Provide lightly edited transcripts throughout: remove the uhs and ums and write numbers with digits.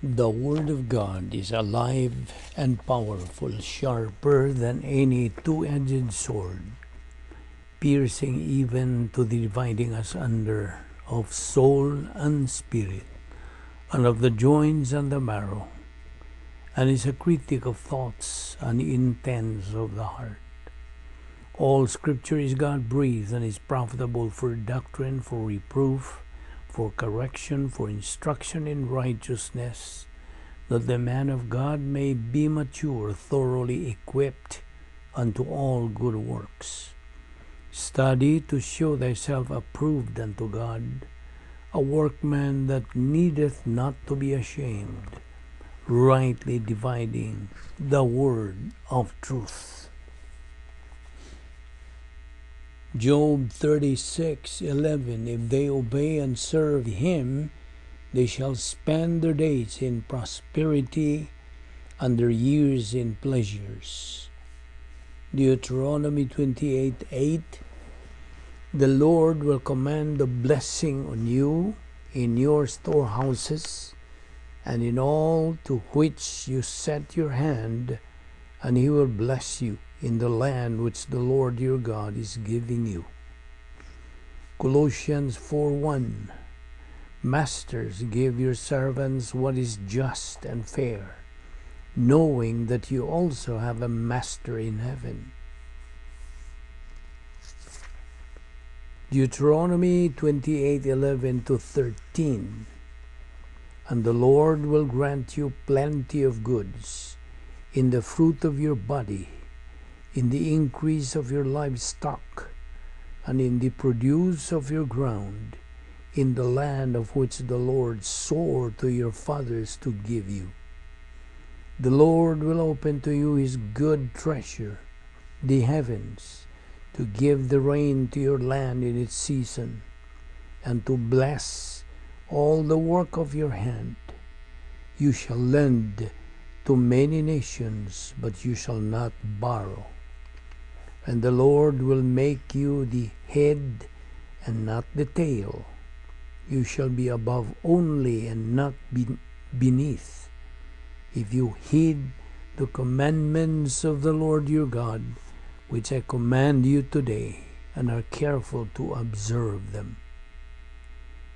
The Word of God is alive and powerful, sharper than any two-edged sword, piercing even to the dividing asunder of soul and spirit, and of the joints and the marrow, and is a critic of thoughts and intents of the heart. All Scripture is God-breathed and is profitable for doctrine, for reproof, for correction, for instruction in righteousness, that the man of God may be mature, thoroughly equipped unto all good works. Study to show thyself approved unto God, a workman that needeth not to be ashamed, rightly dividing the word of truth. Job 36:11. If they obey and serve him, they shall spend their days in prosperity and their years in pleasures. Deuteronomy 28:8. The Lord will command the blessing on you in your storehouses and in all to which you set your hand, and he will bless you in the land which the Lord your God is giving you. Colossians 4:1. Masters, give your servants what is just and fair, knowing that you also have a master in heaven. Deuteronomy 28:11-13. And the Lord will grant you plenty of goods in the fruit of your body, in the increase of your livestock, and in the produce of your ground, in the land of which the Lord swore to your fathers to give you. The Lord will open to you his good treasure, the heavens, to give the rain to your land in its season, and to bless all the work of your hand. You shall lend to many nations, but you shall not borrow. And the Lord will make you the head and not the tail. You shall be above only and not beneath, if you heed the commandments of the Lord your God, which I command you today, and are careful to observe them.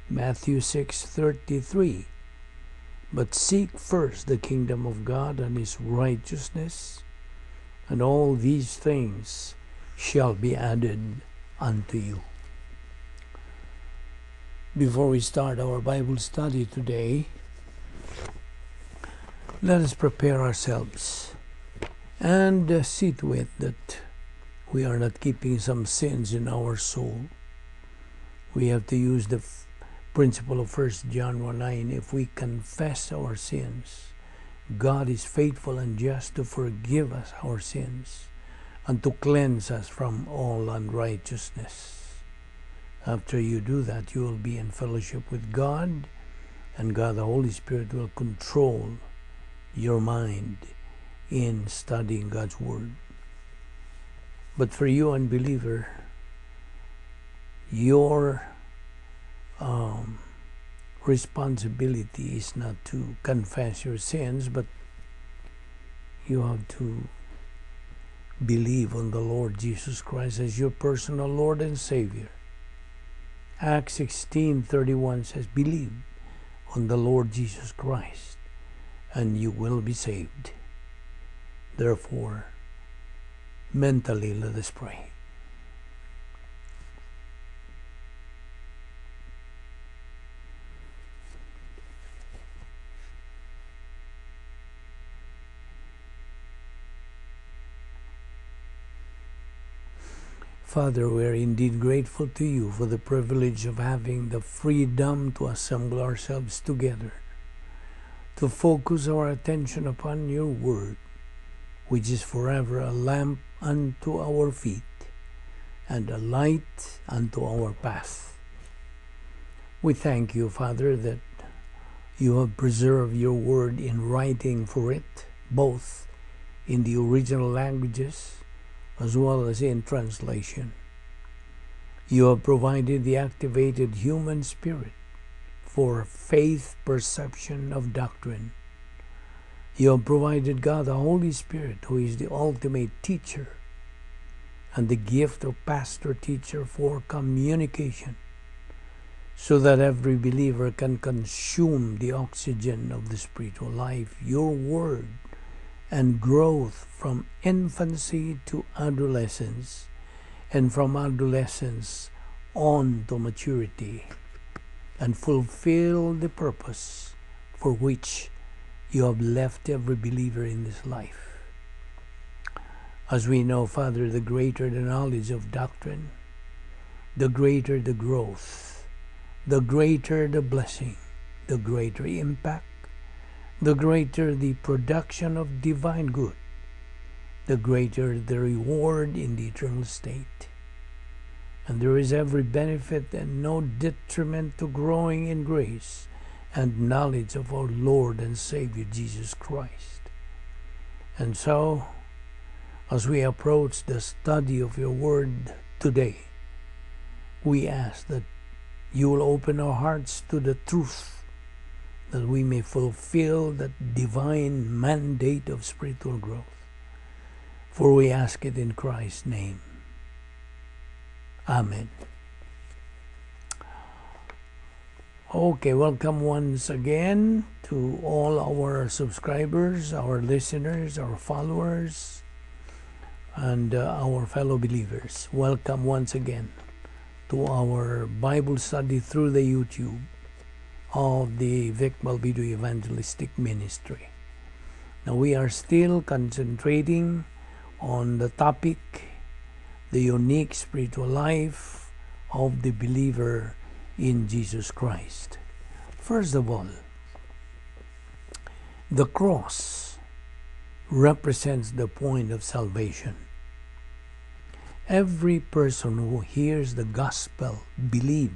Matthew 6:33. But seek first the kingdom of God and his righteousness, and all these things shall be added unto you. Before we start our Bible study today, let us prepare ourselves and see to it that we are not keeping some sins in our soul. We have to use the principle of 1 John 1:9. If we confess our sins, God is faithful and just to forgive us our sins and to cleanse us from all unrighteousness. After you do that, you will be in fellowship with God, and God the Holy Spirit will control your mind in studying God's Word. But for you, unbeliever, your responsibility is not to confess your sins, but you have to believe on the Lord Jesus Christ as your personal Lord and Savior. Acts 16:31 says, believe on the Lord Jesus Christ and you will be saved. Therefore, mentally, let us pray. Father, we are indeed grateful to you for the privilege of having the freedom to assemble ourselves together, to focus our attention upon your word, which is forever a lamp unto our feet and a light unto our path. We thank you, Father, that you have preserved your word in writing for it, both in the original languages as well as in translation. You have provided the activated human spirit for faith perception of doctrine. You have provided, God, the Holy Spirit, who is the ultimate teacher, and the gift of pastor-teacher for communication, so that every believer can consume the oxygen of the spiritual life, your word, and growth from infancy to adolescence, and from adolescence on to maturity, and fulfill the purpose for which you have left every believer in this life. As we know, Father, the greater the knowledge of doctrine, the greater the growth, the greater the blessing, the greater impact, the greater the production of divine good, the greater the reward in the eternal state. And there is every benefit and no detriment to growing in grace and knowledge of our Lord and Savior Jesus Christ. And so, as we approach the study of your word today, we ask that you will open our hearts to the truth, that we may fulfill that divine mandate of spiritual growth. For we ask it in Christ's name. Amen. Okay, welcome once again to all our subscribers, our listeners, our followers, and our fellow believers. Welcome once again to our Bible study through the YouTube of the Vic Balbido Evangelistic Ministry. Now we are still concentrating on the topic, the unique spiritual life of the believer in Jesus Christ. First of all, the cross represents the point of salvation. Every person who hears the gospel, believe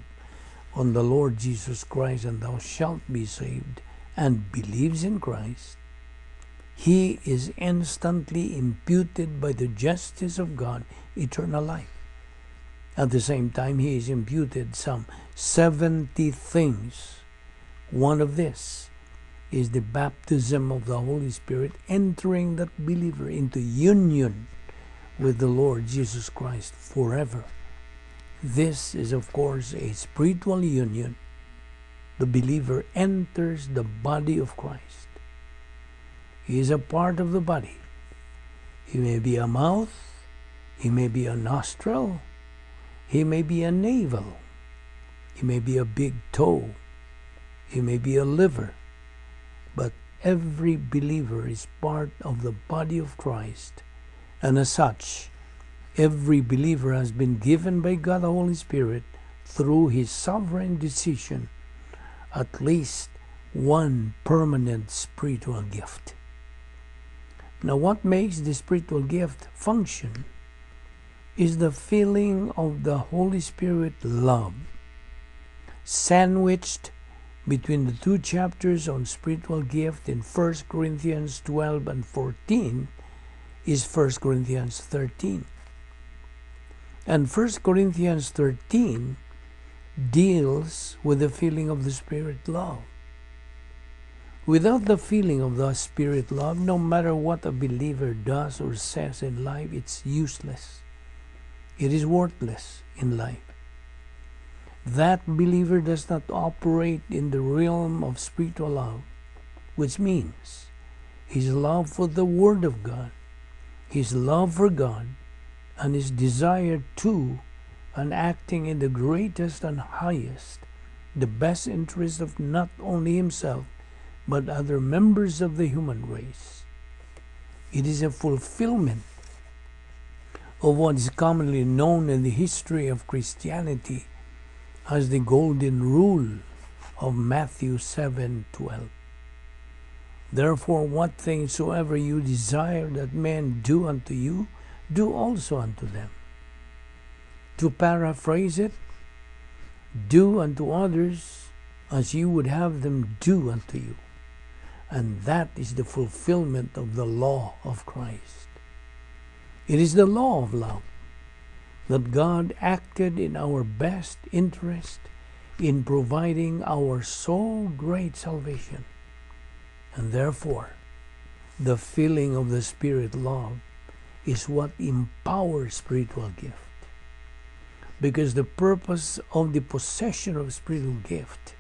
on the Lord Jesus Christ and thou shalt be saved, and believes in Christ, he is instantly imputed by the justice of God eternal life. At the same time, he is imputed some 70 things. One of this is the baptism of the Holy Spirit, entering that believer into union with the Lord Jesus Christ forever. This is, of course, a spiritual union. The believer enters the body of Christ. He is a part of the body. He may be a mouth, he may be a nostril, he may be a navel, he may be a big toe, he may be a liver, but every believer is part of the body of Christ, and as such, every believer has been given by God the Holy Spirit through his sovereign decision at least one permanent spiritual gift. Now, what makes the spiritual gift function is the feeling of the Holy Spirit love. Sandwiched between the two chapters on spiritual gift in 1 Corinthians 12 and 14 is 1 Corinthians 13. And 1 Corinthians 13 deals with the feeling of the Spirit love. Without the feeling of the Spirit love, no matter what a believer does or says in life, it's useless. It is worthless in life. That believer does not operate in the realm of spiritual love, which means his love for the Word of God, his love for God, and his desire to and acting in the greatest and highest, the best interest of not only himself, but other members of the human race. It is a fulfillment of what is commonly known in the history of Christianity as the golden rule of Matthew 7:12. Therefore, what things soever you desire that men do unto you, do also unto them. To paraphrase it, do unto others as you would have them do unto you. And that is the fulfillment of the law of Christ. It is the law of love, that God acted in our best interest in providing our so great salvation. And therefore, the filling of the Spirit love is what empowers spiritual gift. Because the purpose of the possession of spiritual gift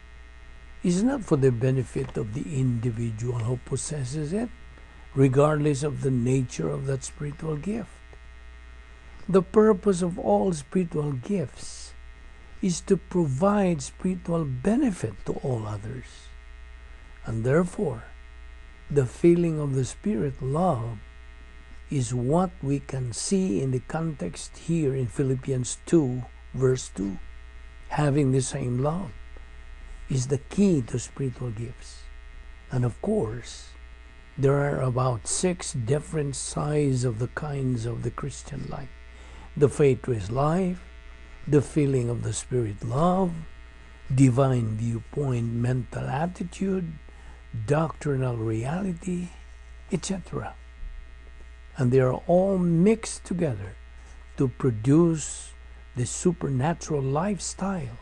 is not for the benefit of the individual who possesses it, regardless of the nature of that spiritual gift. The purpose of all spiritual gifts is to provide spiritual benefit to all others. And therefore, the filling of the Spirit love is what we can see in the context here in Philippians 2, verse 2. Having the same love is the key to spiritual gifts. And of course, there are about 6 different sides of the kinds of the Christian life. The faith-based life, the filling of the Spirit love, divine viewpoint mental attitude, doctrinal reality, etc. And they are all mixed together to produce the supernatural lifestyle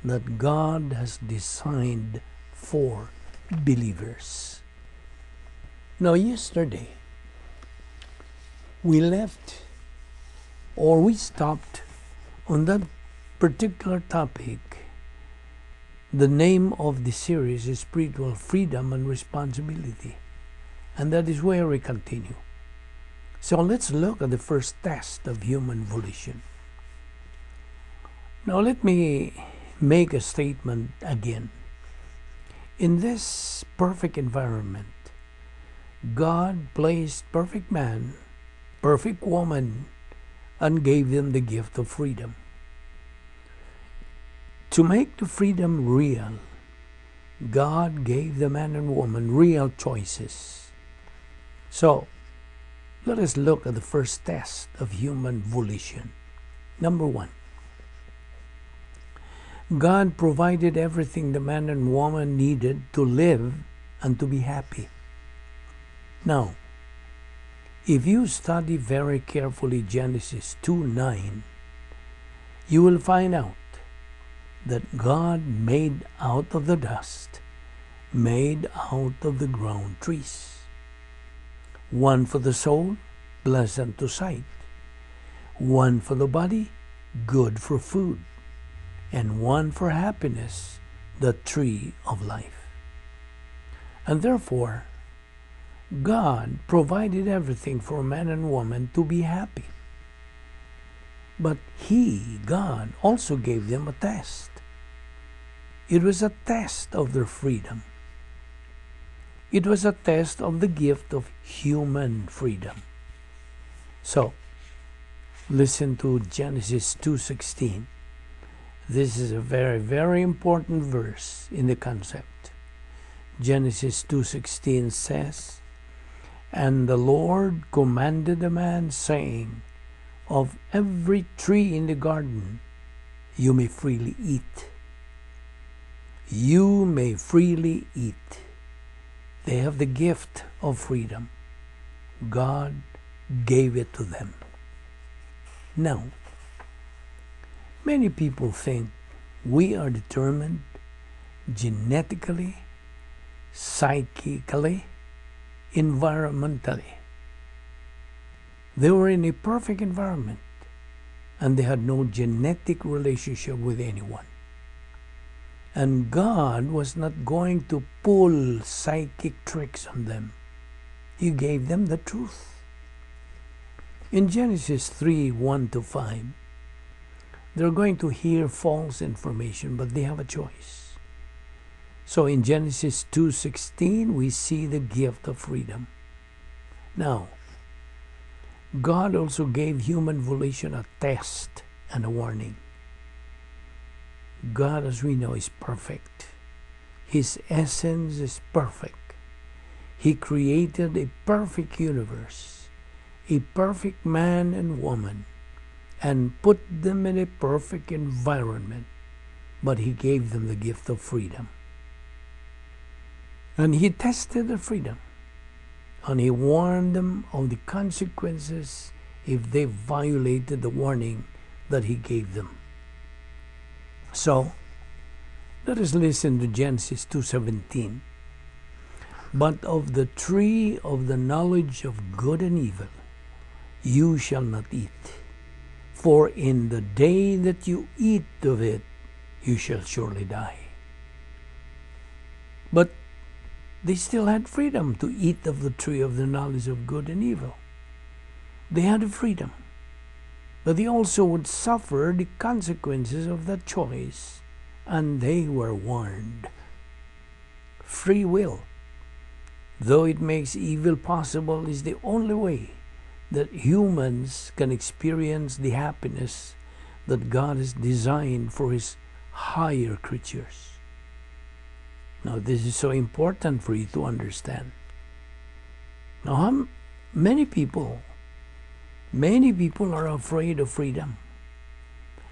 that God has designed for believers. Now, yesterday, we stopped on that particular topic. The name of the series is Spiritual Freedom and Responsibility. And that is where we continue. So let's look at the first test of human volition. Now let me make a statement again. In this perfect environment, God placed perfect man, perfect woman, and gave them the gift of freedom. To make the freedom real, God gave the man and woman real choices. So, let us look at the first test of human volition. Number 1. God provided everything the man and woman needed to live and to be happy. Now, if you study very carefully Genesis 2:9, you will find out that God made out of the dust, made out of the ground trees. One for the soul, pleasant to sight. One for the body, good for food. And one for happiness, the tree of life. And therefore, God provided everything for man and woman to be happy. But God, also gave them a test. It was a test of their freedom. It was a test of the gift of human freedom. So, listen to Genesis 2:16. This is a very, very important verse in the concept. Genesis 2:16 says, "And the Lord commanded the man, saying, Of every tree in the garden you may freely eat." You may freely eat. They have the gift of freedom. God gave it to them. Now, many people think we are determined genetically, psychically, environmentally. They were in a perfect environment and they had no genetic relationship with anyone. And God was not going to pull psychic tricks on them. He gave them the truth. In Genesis 3:1-5, they're going to hear false information, but they have a choice. So in Genesis 2:16, we see the gift of freedom. Now, God also gave human volition a test and a warning. God, as we know, is perfect. His essence is perfect. He created a perfect universe, a perfect man and woman, and put them in a perfect environment, but He gave them the gift of freedom. And He tested their freedom, and He warned them of the consequences if they violated the warning that He gave them. So, Let us listen to Genesis 2:17. But of the tree of the knowledge of good and evil you shall not eat, for in the day that you eat of it you shall surely die. But they still had freedom to eat of the tree of the knowledge of good and evil. They had a freedom, but they also would suffer the consequences of that choice, and they were warned. Free will, though it makes evil possible, is the only way that humans can experience the happiness that God has designed for His higher creatures. Now, this is so important for you to understand. Now, many people are afraid of freedom.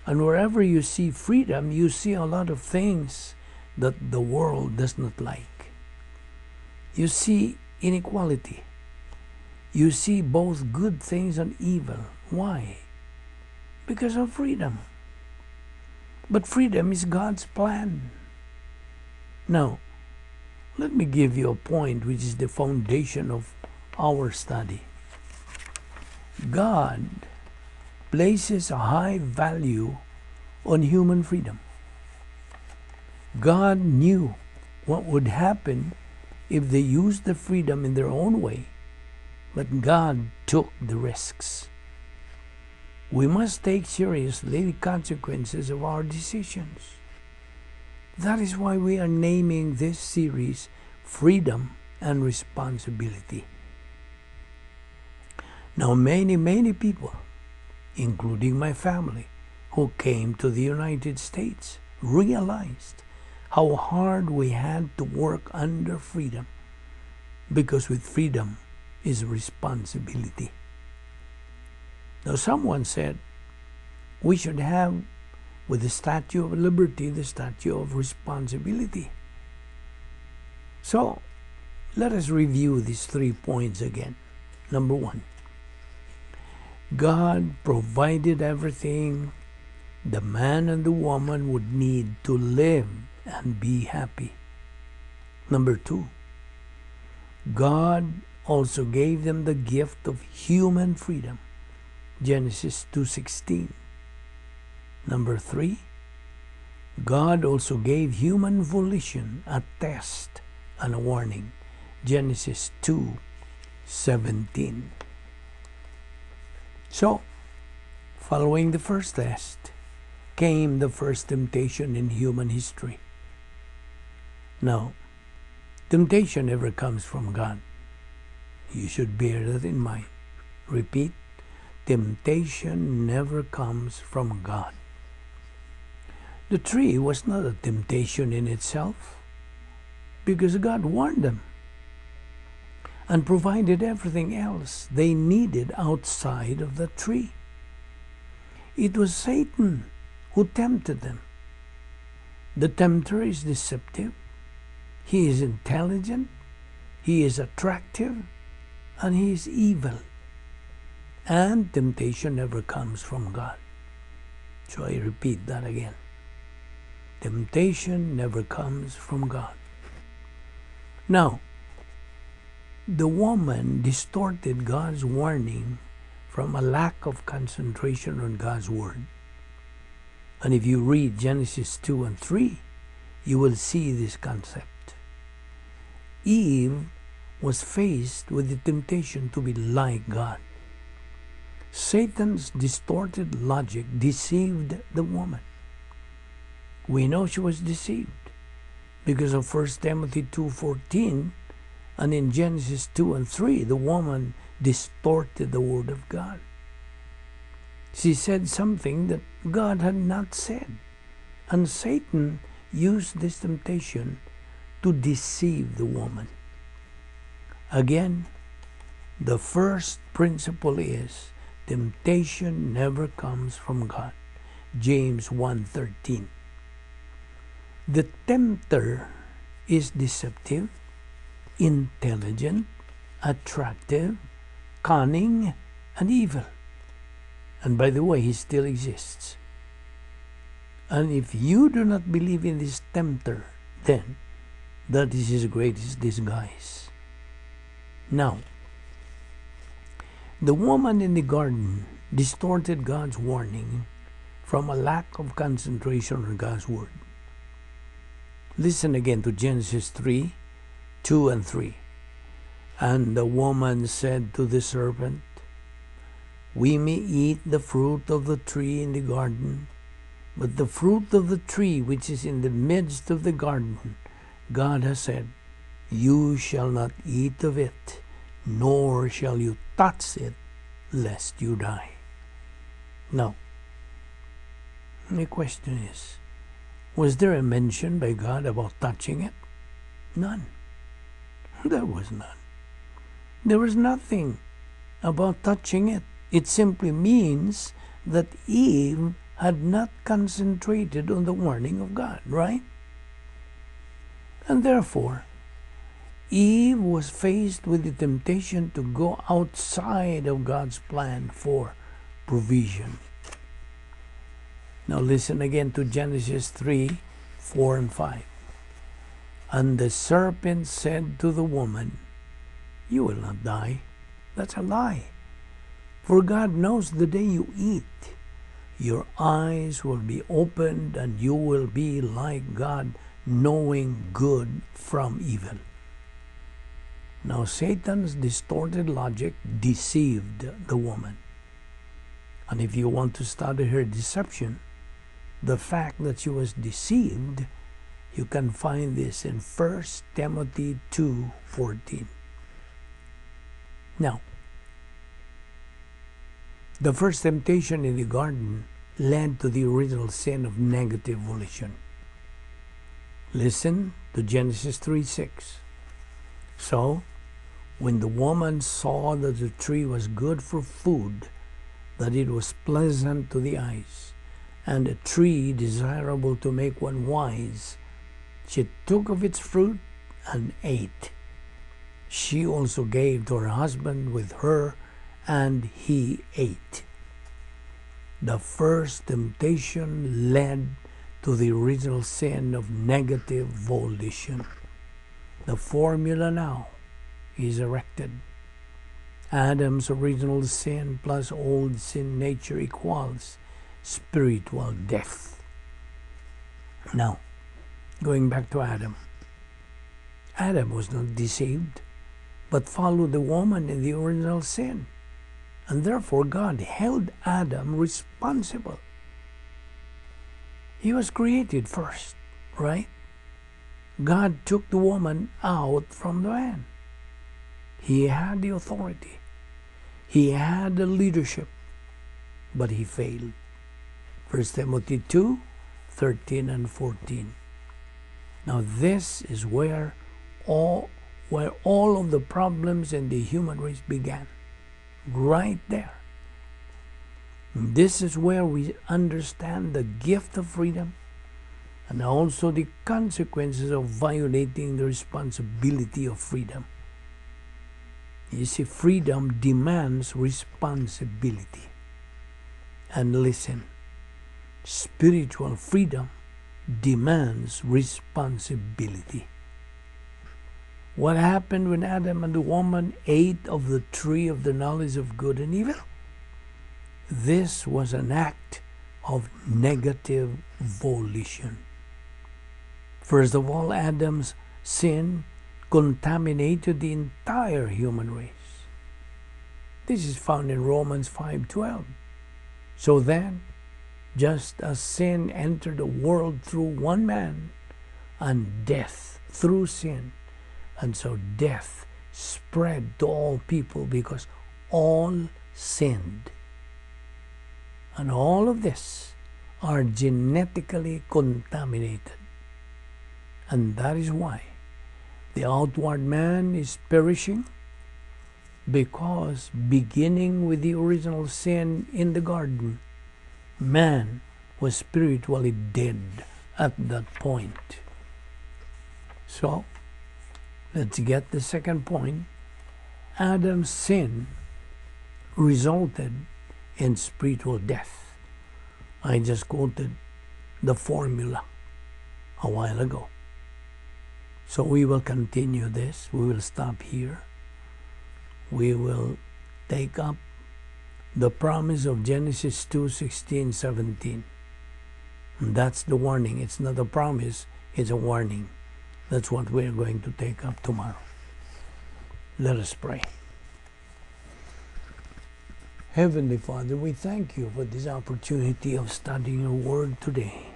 And wherever you see freedom, you see a lot of things that the world does not like. You see inequality. You see both good things and evil. Why? Because of freedom. But freedom is God's plan. Now, let me give you a point which is the foundation of our study. God places a high value on human freedom. God knew what would happen if they used the freedom in their own way, but God took the risks. We must take seriously the consequences of our decisions. That is why we are naming this series Freedom and Responsibility. Now, many people, including my family, who came to the United States, realized how hard we had to work under freedom, because with freedom is responsibility. Now, someone said we should have, with the Statue of Liberty, the Statue of Responsibility. So, let us review these 3 points again. Number 1, God provided everything the man and the woman would need to live and be happy. Number 2, God also gave them the gift of human freedom. Genesis 2:16. Number 3, God also gave human volition a test and a warning. Genesis 2:17. So, following the first test, came the first temptation in human history. Now, temptation never comes from God. You should bear that in mind. Repeat, temptation never comes from God. The tree was not a temptation in itself, because God warned them and provided everything else they needed outside of the tree. It was Satan who tempted them. The tempter is deceptive, he is intelligent, he is attractive, and he is evil. And temptation never comes from God. So I repeat that again. Temptation never comes from God. Now, the woman distorted God's warning from a lack of concentration on God's word. And if you read Genesis 2 and 3, you will see this concept. Eve was faced with the temptation to be like God. Satan's distorted logic deceived the woman. We know she was deceived because of 1 Timothy 2:14, and in Genesis 2 and 3, the woman distorted the word of God. She said something that God had not said, and Satan used this temptation to deceive the woman. Again, the first principle is temptation never comes from God. James 1:13. The tempter is deceptive, intelligent, attractive, cunning, and evil. And by the way, he still exists. And if you do not believe in this tempter, then that is his greatest disguise. Now, the woman in the garden distorted God's warning from a lack of concentration on God's word. Listen again to Genesis 3, 2 and 3. And the woman said to the serpent, We may eat the fruit of the tree in the garden, but the fruit of the tree which is in the midst of the garden, God has said, You shall not eat of it, nor shall you touch it, lest you die. Now, my question is, was there a mention by God about touching it? None. There was none. There was nothing about touching it. It simply means that Eve had not concentrated on the warning of God, right? And therefore, Eve was faced with the temptation to go outside of God's plan for provision. Now listen again to Genesis 3, 4 and 5. And the serpent said to the woman, You will not die. That's a lie. For God knows the day you eat, your eyes will be opened and you will be like God, knowing good from evil. Now Satan's distorted logic deceived the woman. And if you want to study her deception, the fact that she was deceived, you can find this in 1 Timothy 2:14. Now, the first temptation in the garden led to the original sin of negative volition. Listen to Genesis 3:6. So, when the woman saw that the tree was good for food, that it was pleasant to the eyes, and a tree desirable to make one wise, she took of its fruit and ate. She also gave to her husband with her, and he ate. The first temptation led to the original sin of negative volition. The formula now is erected. Adam's original sin plus old sin nature equals spiritual death. Now, going back to Adam. Adam was not deceived, but followed the woman in the original sin. And therefore God held Adam responsible. He was created first, right? God took the woman out from the man. He had the authority. He had the leadership, but he failed. 1 Timothy 2, 13 and 14. Now this is where all of the problems in the human race began. Right there. This is where we understand the gift of freedom and also the consequences of violating the responsibility of freedom. You see, freedom demands responsibility. And listen, spiritual freedom demands responsibility. What happened when Adam and the woman ate of the tree of the knowledge of good and evil? This was an act of negative volition. First of all, Adam's sin contaminated the entire human race. This is found in Romans 5:12. So then, just as sin entered the world through one man, and death through sin, and so death spread to all people because all sinned. And all of this are genetically contaminated. And that is why the outward man is perishing, because beginning with the original sin in the garden, man was spiritually dead at that point. So, let's get the second point. Adam's sin resulted in spiritual death. I just quoted the formula a while ago. So we will continue this. We will stop here. We will take up the promise of Genesis 2:16-17. And that's the warning. It's not a promise, it's a warning. That's what we're going to take up tomorrow. Let us pray. Heavenly Father, we thank you for this opportunity of studying your word today.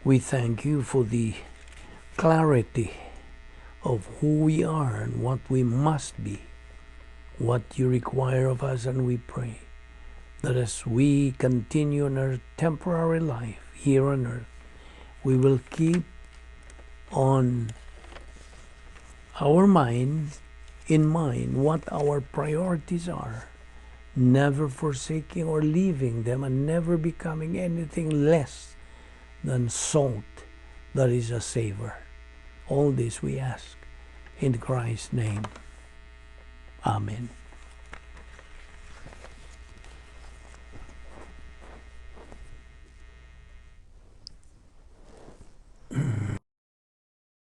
We thank you for the clarity of who we are and what we must be, what you require of us, and we pray that as we continue in our temporary life here on earth, we will keep on our mind in mind what our priorities are, never forsaking or leaving them, and never becoming anything less than salt that is a savor. All this we ask in Christ's name. Amen.